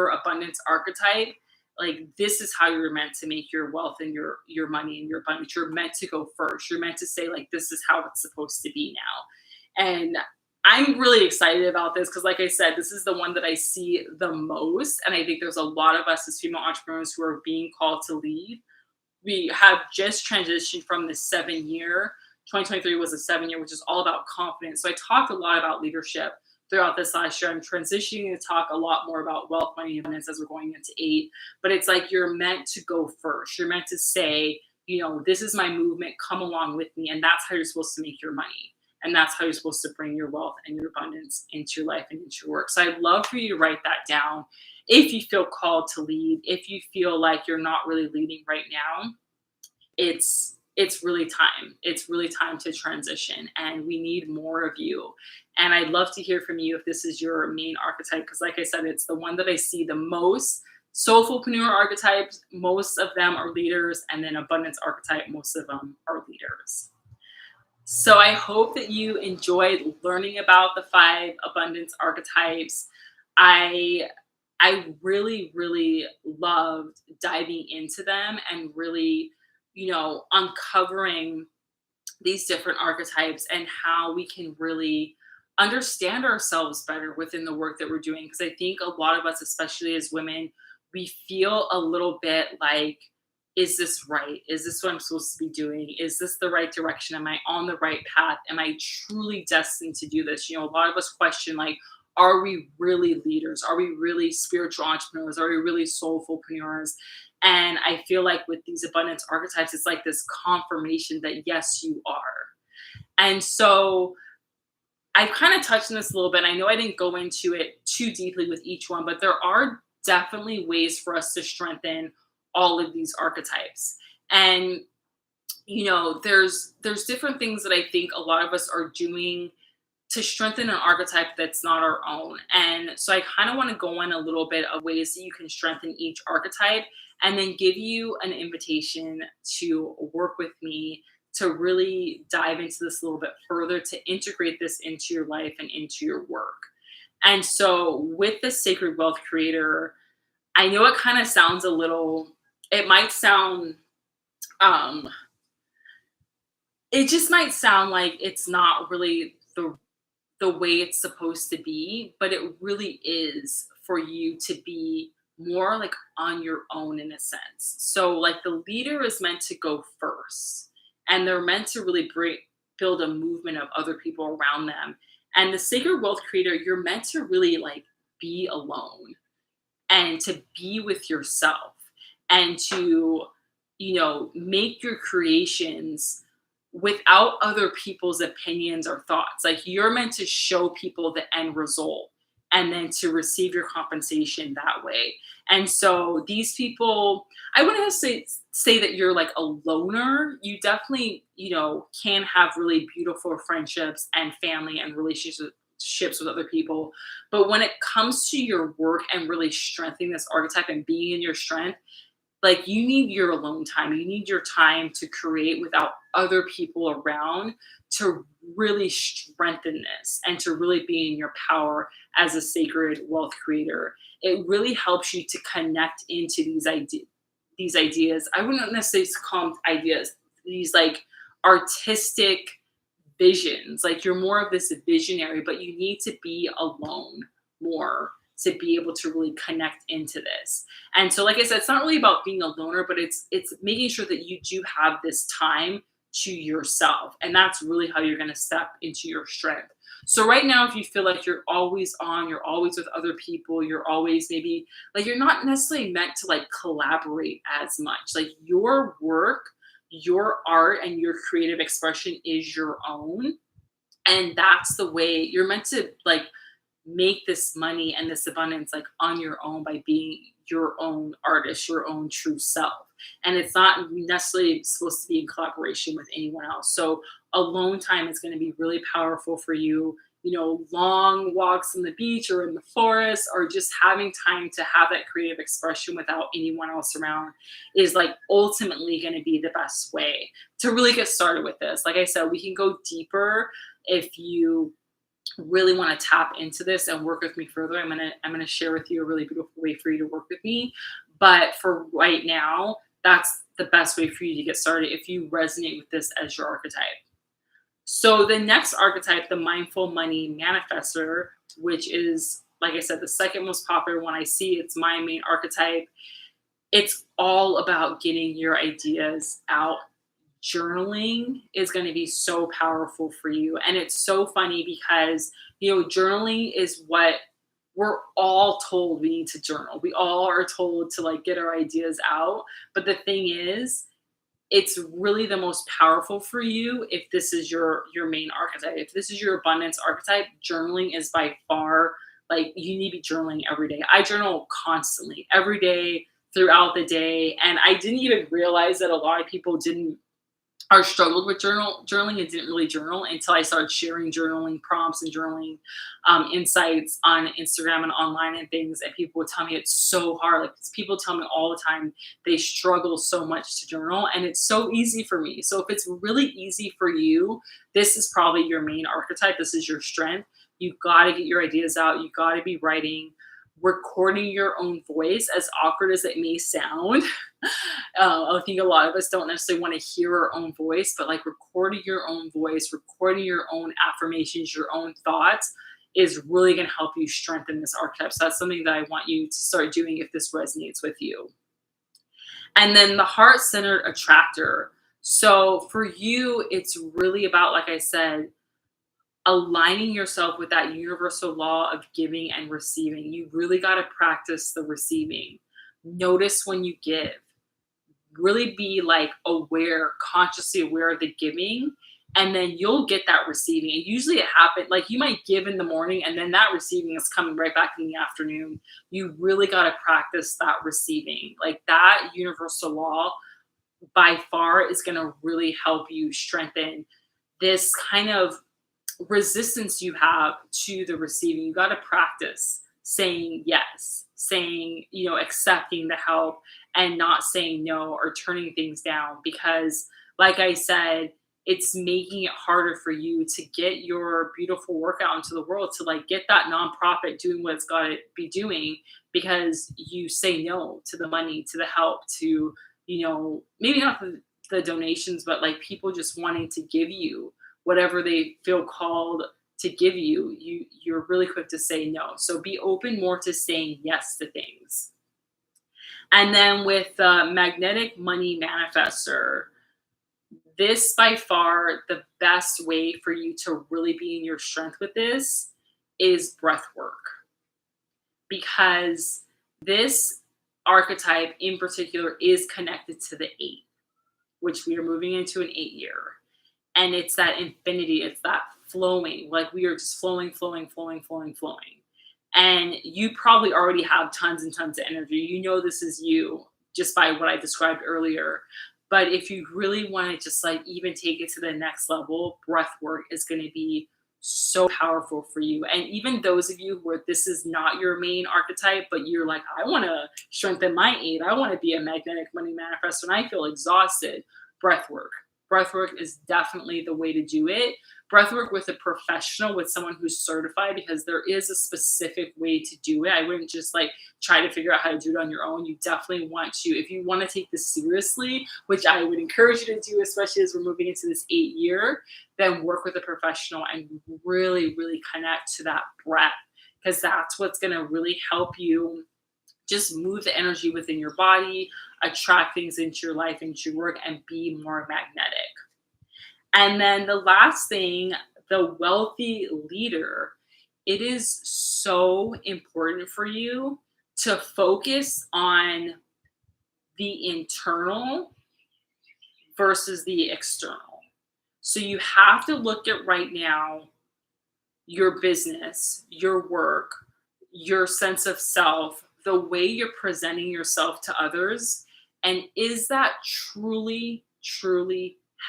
abundance archetype, like, this is how you're meant to make your wealth and your money and your abundance. You're meant to go first. You're meant to say, like, this is how it's supposed to be now. And I'm really excited about this, because, like I said, this is the one that I see the most. And I think there's a lot of us as female entrepreneurs who are being called to lead. We have just transitioned from the 7-year. 2023 was a 7-year, which is all about confidence. So I talked a lot about leadership throughout this last year. I'm transitioning to talk a lot more about wealth, money, and abundance as we're going into 8. But it's like, you're meant to go first. You're meant to say, this is my movement. Come along with me. And that's how you're supposed to make your money. And that's how you're supposed to bring your wealth and your abundance into your life and into your work. So I'd love for you to write that down. If you feel called to lead, if you feel like you're not really leading right now, it's really time. It's really time to transition, and we need more of you. And I'd love to hear from you if this is your main archetype, because, like I said, it's the one that I see the most. Soulfulpreneur archetypes, most of them are leaders, and then abundance archetype, most of them are leaders. So I hope that you enjoyed learning about the 5 abundance archetypes. I really, really loved diving into them and really, uncovering these different archetypes, and how we can really understand ourselves better within the work that we're doing. Because I think a lot of us, especially as women, we feel a little bit like, is this right? Is this what I'm supposed to be doing? Is this the right direction? Am I on the right path? Am I truly destined to do this? A lot of us question, like, are we really leaders? Are we really spiritual entrepreneurs? Are we really soulfulpreneurs? And I feel like with these abundance archetypes, it's like this confirmation that yes, you are. And so I've kind of touched on this a little bit. I know I didn't go into it too deeply with each one, but there are definitely ways for us to strengthen all of these archetypes. And there's different things that I think a lot of us are doing to strengthen an archetype that's not our own. And so I kind of want to go in a little bit of ways that you can strengthen each archetype, and then give you an invitation to work with me to really dive into this a little bit further, to integrate this into your life and into your work. And so with the Sacred Wealth Creator, I know it kind of sounds it might sound, it just might sound like it's not really the way it's supposed to be, but it really is for you to be more like on your own in a sense. So like the leader is meant to go first, and they're meant to really build a movement of other people around them. And the Sacred Wealth Creator, you're meant to really like be alone and to be with yourself, and to, make your creations without other people's opinions or thoughts. Like, you're meant to show people the end result and then to receive your compensation that way. And so these people, I wouldn't say that you're like a loner. You definitely, can have really beautiful friendships and family and relationships with other people. But when it comes to your work and really strengthening this archetype and being in your strength, like, you need your alone time. You need your time to create without other people around, to really strengthen this and to really be in your power as a Sacred Wealth Creator. It really helps you to connect into these ideas. I wouldn't necessarily call them ideas, these like artistic visions. Like, you're more of this visionary, but you need to be alone more to be able to really connect into this. And so, like I said, it's not really about being a loner, but it's making sure that you do have this time to yourself. And that's really how you're going to step into your strength. So right now, if you feel like you're always on, you're always with other people, you're always maybe like, you're not necessarily meant to like collaborate as much. Like, your work, your art, and your creative expression is your own. And that's the way you're meant to like make this money and this abundance like on your own, by being your own artist, your own true self. And it's not necessarily supposed to be in collaboration with anyone else. So alone time is going to be really powerful for you. Long walks on the beach or in the forest, or just having time to have that creative expression without anyone else around, is like ultimately going to be the best way to really get started with this. Like I said, we can go deeper if you really want to tap into this and work with me further. I'm gonna share with you a really beautiful way for you to work with me. But for right now, that's the best way for you to get started if you resonate with this as your archetype. So the next archetype, the Mindful Money Manifestor, which is, like I said, the second most popular one I see, it's my main archetype. It's all about getting your ideas out. Journaling is going to be so powerful for you. And it's so funny because, journaling is what we're all told we need to journal. We all are told to like get our ideas out. But the thing is, it's really the most powerful for you if this is your main archetype. If this is your abundance archetype, journaling is by far, like, you need to be journaling every day. I journal constantly, every day, throughout the day. And I didn't even realize that a lot of people struggled with journaling and didn't really journal until I started sharing journaling prompts and journaling insights on Instagram and online and things. And people would tell me it's so hard. Like, people tell me all the time they struggle so much to journal, and it's so easy for me. So if it's really easy for you, this is probably your main archetype. This is your strength. You've got to get your ideas out. You've got to be writing. recording your own voice, as awkward as it may sound. I think a lot of us don't necessarily want to hear our own voice, but like recording your own voice, recording your own affirmations, your own thoughts is really going to help you strengthen this archetype. So that's something that I want you to start doing if this resonates with you. And then the heart-centered attractor. So for you, it's really about, like I said, aligning yourself with that universal law of giving and receiving. You really got to practice the receiving. Notice when you give. Really be like aware, consciously aware of the giving, and then you'll get that receiving. And usually it happens, like you might give in the morning and then that receiving is coming right back in the afternoon. You really got to practice that receiving. Like that universal law by far is going to really help you strengthen this kind of resistance you have to the receiving. You got to practice saying yes, saying, accepting the help and not saying no or turning things down, because like I said, it's making it harder for you to get your beautiful work out into the world, to like get that nonprofit doing what it's got to be doing, because you say no to the money, to the help, to, maybe not the donations, but like people just wanting to give you whatever they feel called to give you. You're really quick to say no. So be open more to saying yes to things. And then with the magnetic money manifestor, this by far the best way for you to really be in your strength with this is breath work. Because this archetype in particular is connected to the 8, which we are moving into an 8-year. And it's that infinity, it's that flowing, like we are just flowing. And you probably already have tons and tons of energy. This is you just by what I described earlier. But if you really want to just like even take it to the next level, breath work is going to be so powerful for you. And even those of you where this is not your main archetype, but you're like, I want to strengthen my 8, I want to be a magnetic money manifestor, and I feel exhausted, breath work. Breathwork is definitely the way to do it. Breathwork with a professional, with someone who's certified, because there is a specific way to do it. I wouldn't just like try to figure out how to do it on your own. You definitely want to, if you want to take this seriously, which I would encourage you to do, especially as we're moving into this 8-year, then work with a professional and really, really connect to that breath, because that's what's going to really help you just move the energy within your body, attract things into your life, into your work, and be more magnetic. And then the last thing, the wealthy leader, it is so important for you to focus on the internal versus the external. So you have to look at right now your business, your work, your sense of self, the way you're presenting yourself to others, and is that truly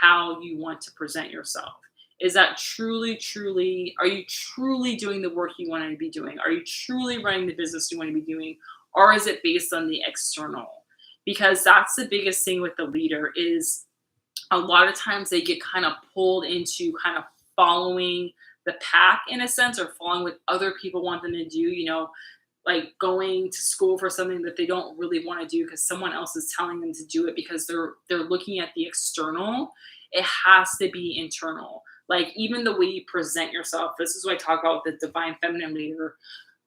how you want to present yourself? Is that truly, are you truly doing the work you want to be doing? Are you truly running the business you want to be doing? Or is it based on the external? Because that's the biggest thing with the leader, is a lot of times they get kind of pulled into kind of following the pack in a sense, or following what other people want them to do, like going to school for something that they don't really want to do because someone else is telling them to do it, because they're looking at the external. It has to be internal. Like even the way you present yourself. This is what I talk about with the divine feminine leader.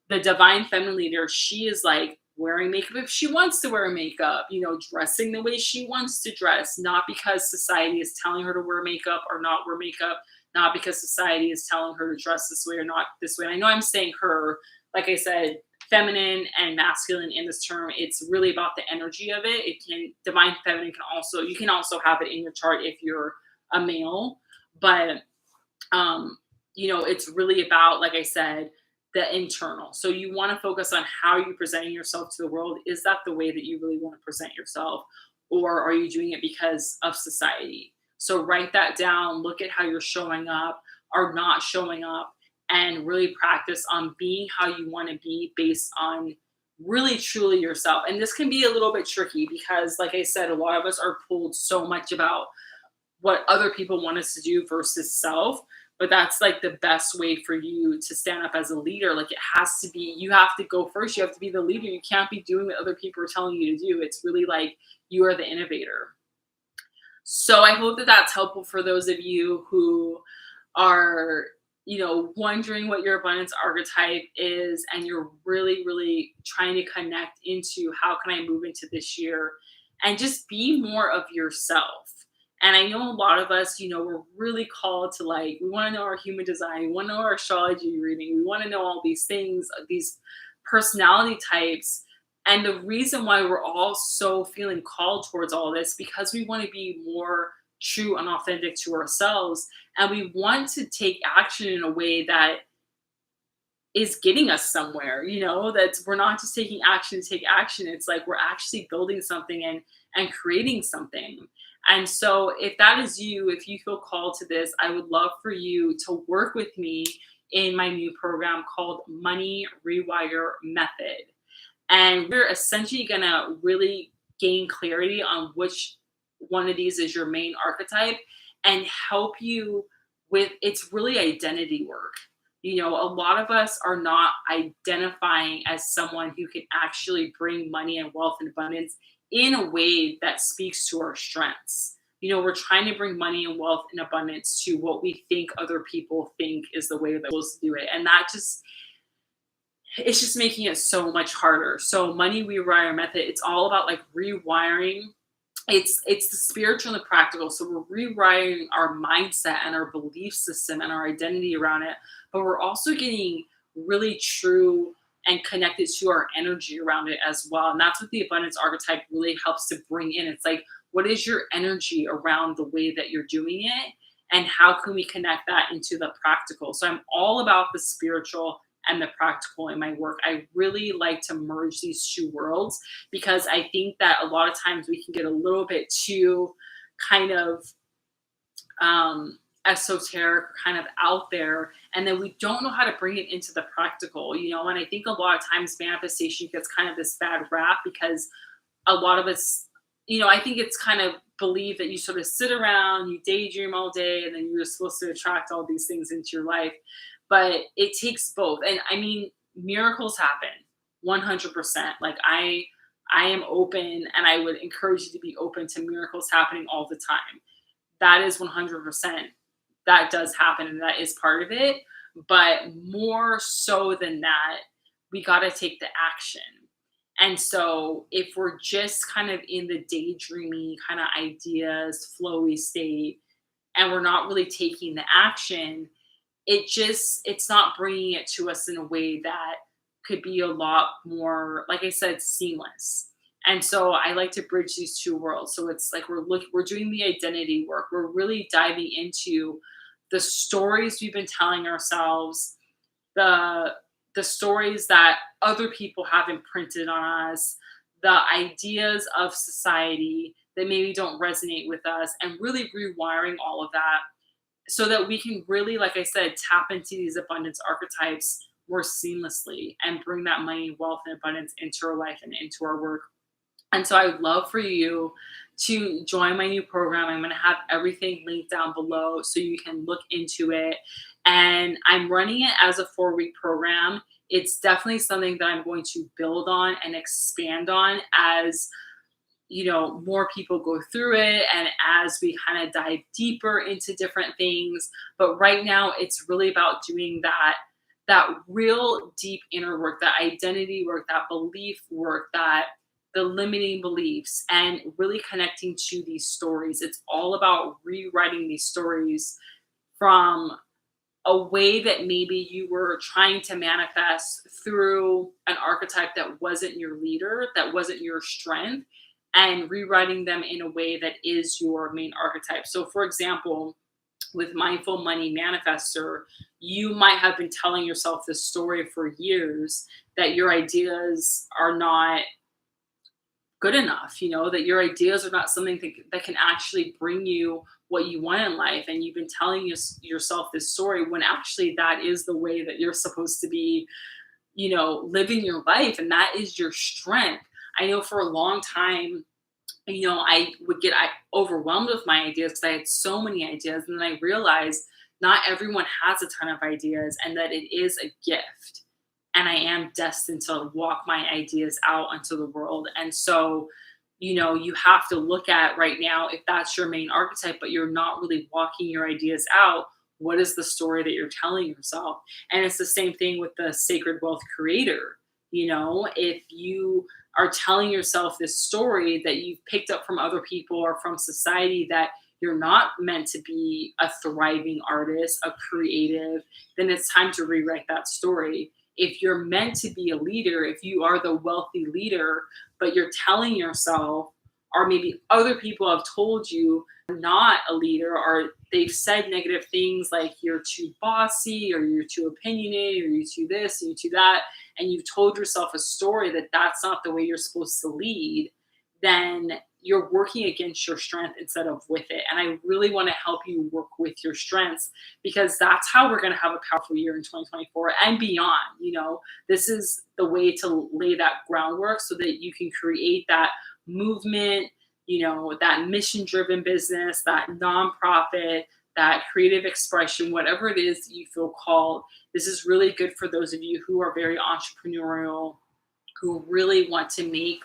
The divine feminine leader, she is like wearing makeup if she wants to wear makeup, dressing the way she wants to dress, not because society is telling her to wear makeup or not wear makeup, not because society is telling her to dress this way or not this way. And I know I'm saying her, like I said, feminine and masculine in this term, it's really about the energy of it. Divine feminine you can also have it in your chart if you're a male, but it's really about, like I said, the internal. So you want to focus on how you're presenting yourself to the world. Is that the way that you really want to present yourself, or are you doing it because of society? So write that down, look at how you're showing up or not showing up, and really practice on being how you want to be based on really truly yourself. And this can be a little bit tricky because, like I said, a lot of us are pulled so much about what other people want us to do versus self. but that's like the best way for you to stand up as a leader. Like it has to be, you have to go first. You have to be the leader. You can't be doing what other people are telling you to do. It's really like you are the innovator. So I hope that that's helpful for those of you who are, wondering what your abundance archetype is, and you're really, really trying to connect into how can I move into this year and just be more of yourself. And I know a lot of us, we're really called to, like, we want to know our human design, we want to know our astrology reading, we want to know all these things, these personality types. And the reason why we're all so feeling called towards all this, because we want to be more true and authentic to ourselves. And we want to take action in a way that is getting us somewhere, that we're not just taking action to take action. It's like we're actually building something and creating something. And so if that is you, if you feel called to this, I would love for you to work with me in my new program called Money Rewire Method. And we're essentially going to really gain clarity on which one of these is your main archetype and help you with, it's really identity work. A lot of us are not identifying as someone who can actually bring money and wealth and abundance in a way that speaks to our strengths. We're trying to bring money and wealth and abundance to what we think other people think is the way that we're supposed to do it. And that just, it's just making it so much harder. So Money Rewire Method, it's all about like rewiring. It's the spiritual and the practical. So we're rewiring our mindset and our belief system and our identity around it, but we're also getting really true and connected to our energy around it as well. And that's what the abundance archetype really helps to bring in. It's like, what is your energy around the way that you're doing it? And how can we connect that into the practical? So I'm all about the spiritual and the practical in my work. I really like to merge these two worlds because I think that a lot of times we can get a little bit too kind of esoteric, kind of out there, and then we don't know how to bring it into the practical, and I think a lot of times manifestation gets kind of this bad rap because a lot of us, I think it's kind of believed that you sort of sit around, you daydream all day, and then you're supposed to attract all these things into your life. But it takes both. And I mean, miracles happen 100%. Like I am open, and I would encourage you to be open to miracles happening all the time. That is 100%. That does happen, and that is part of it. But more so than that, we got to take the action. And so if we're just kind of in the daydreamy kind of ideas, flowy state, and we're not really taking the action, it's not bringing it to us in a way that could be a lot more, like I said, seamless. And so I like to bridge these two worlds. So it's like we're doing the identity work. We're really diving into the stories we've been telling ourselves, the stories that other people have imprinted on us, the ideas of society that maybe don't resonate with us, and really rewiring all of that so that we can really, like I said, tap into these abundance archetypes more seamlessly and bring that money, wealth, and abundance into our life and into our work. And so I would love for you to join my new program. I'm going to have everything linked down below so you can look into it. And I'm running it as a 4-week program. It's definitely something that I'm going to build on and expand on as more people go through it and as we kind of dive deeper into different things. But right now it's really about doing that real deep inner work, that identity work, that belief work, that the limiting beliefs, and really connecting to these stories. It's all about rewriting these stories from a way that maybe you were trying to manifest through an archetype that wasn't your leader, that wasn't your strength, and rewriting them in a way that is your main archetype. So for example, with Mindful Money Manifestor, you might have been telling yourself this story for years that your ideas are not good enough, that your ideas are not something that can actually bring you what you want in life. And you've been telling yourself this story when actually that is the way that you're supposed to be, living your life. And that is your strength. I know for a long time, I would get overwhelmed with my ideas because I had so many ideas. And then I realized not everyone has a ton of ideas, and that it is a gift. And I am destined to walk my ideas out into the world. And so, you have to look at right now, if that's your main archetype, but you're not really walking your ideas out, what is the story that you're telling yourself? And it's the same thing with the sacred wealth creator. If you are telling yourself this story that you've picked up from other people or from society, that you're not meant to be a thriving artist, a creative, then it's time to rewrite that story. If you're meant to be a leader, if you are the wealthy leader, but you're telling yourself, or maybe other people have told you you're not a leader, or they've said negative things like you're too bossy, or you're too opinionated, or you're too this, or you're too that, and you've told yourself a story that that's not the way you're supposed to lead, then you're working against your strength instead of with it. And I really want to help you work with your strengths, because that's how we're going to have a powerful year in 2024 and beyond. This is the way to lay that groundwork so that you can create that movement, that mission driven business, that nonprofit, that creative expression, whatever it is that you feel called. This is really good for those of you who are very entrepreneurial, who really want to make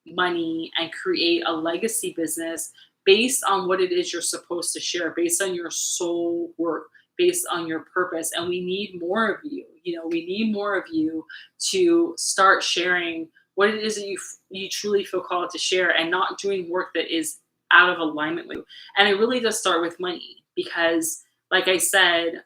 money and create a legacy business based on what it is you're supposed to share, based on your soul work, based on your purpose. And we need more of you. We need more of you to start sharing what it is that you truly feel called to share, and not doing work that is out of alignment with you. And it really does start with money, because like I said,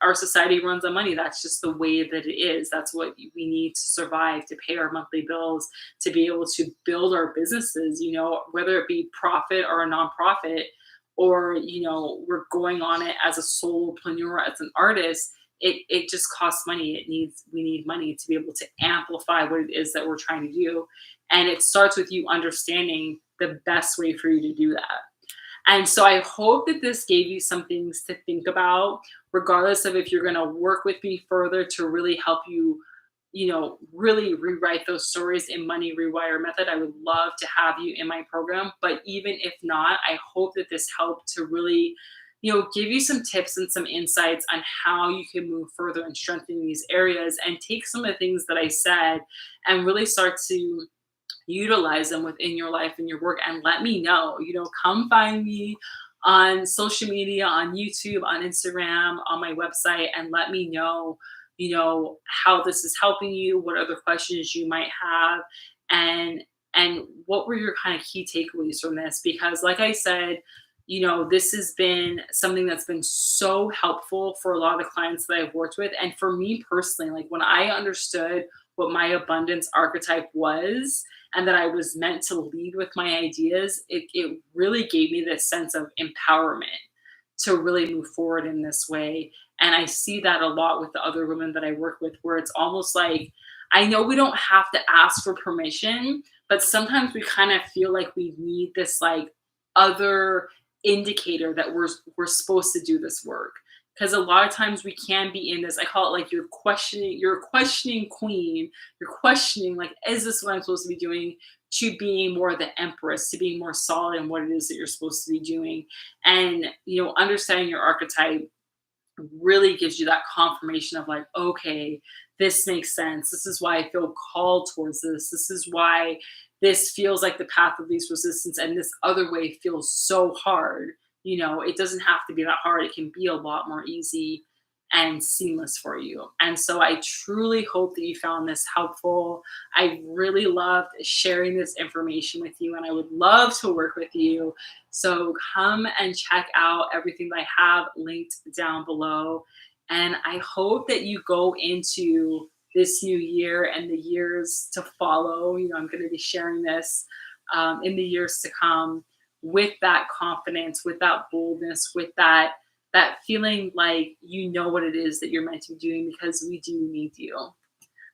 our society runs on money. That's just the way that it is. That's what we need to survive, to pay our monthly bills, to be able to build our businesses, whether it be profit or a nonprofit, or we're going on it as a solopreneur, as an artist. It just costs money. We need money to be able to amplify what it is that we're trying to do. And it starts with you understanding the best way for you to do that. And so I hope that this gave you some things to think about, regardless of if you're going to work with me further to really help you, really rewrite those stories in Money Rewire Method. I would love to have you in my program. But even if not, I hope that this helped to really, give you some tips and some insights on how you can move further and strengthen these areas, and take some of the things that I said and really start to utilize them within your life and your work. And let me know, come find me on social media, on YouTube, on Instagram, on my website, and let me know, how this is helping you, what other questions you might have, and what were your kind of key takeaways from this. Because like I said, this has been something that's been so helpful for a lot of the clients that I've worked with. And for me personally, like when I understood what my abundance archetype was, and that I was meant to lead with my ideas, it really gave me this sense of empowerment to really move forward in this way. And I see that a lot with the other women that I work with, where it's almost like, I know we don't have to ask for permission, but sometimes we kind of feel like we need this like other indicator that we're supposed to do this work. Because a lot of times we can be in this, I call it like you're a questioning queen. You're questioning, like, is this what I'm supposed to be doing? To being more the empress, to being more solid in what it is that you're supposed to be doing. And, understanding your archetype really gives you that confirmation of like, okay, this makes sense. This is why I feel called towards this. This is why this feels like the path of least resistance, and this other way feels so hard. It doesn't have to be that hard. It can be a lot more easy and seamless for you. And so I truly hope that you found this helpful. I really loved sharing this information with you, and I would love to work with you. So come and check out everything that I have linked down below. And I hope that you go into this new year and the years to follow. I'm going to be sharing this in the years to come, with that confidence, with that boldness, with that feeling like what it is that you're meant to be doing, because we do need you.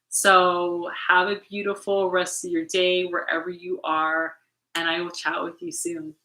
So have a beautiful rest of your day wherever you are, and I will chat with you soon.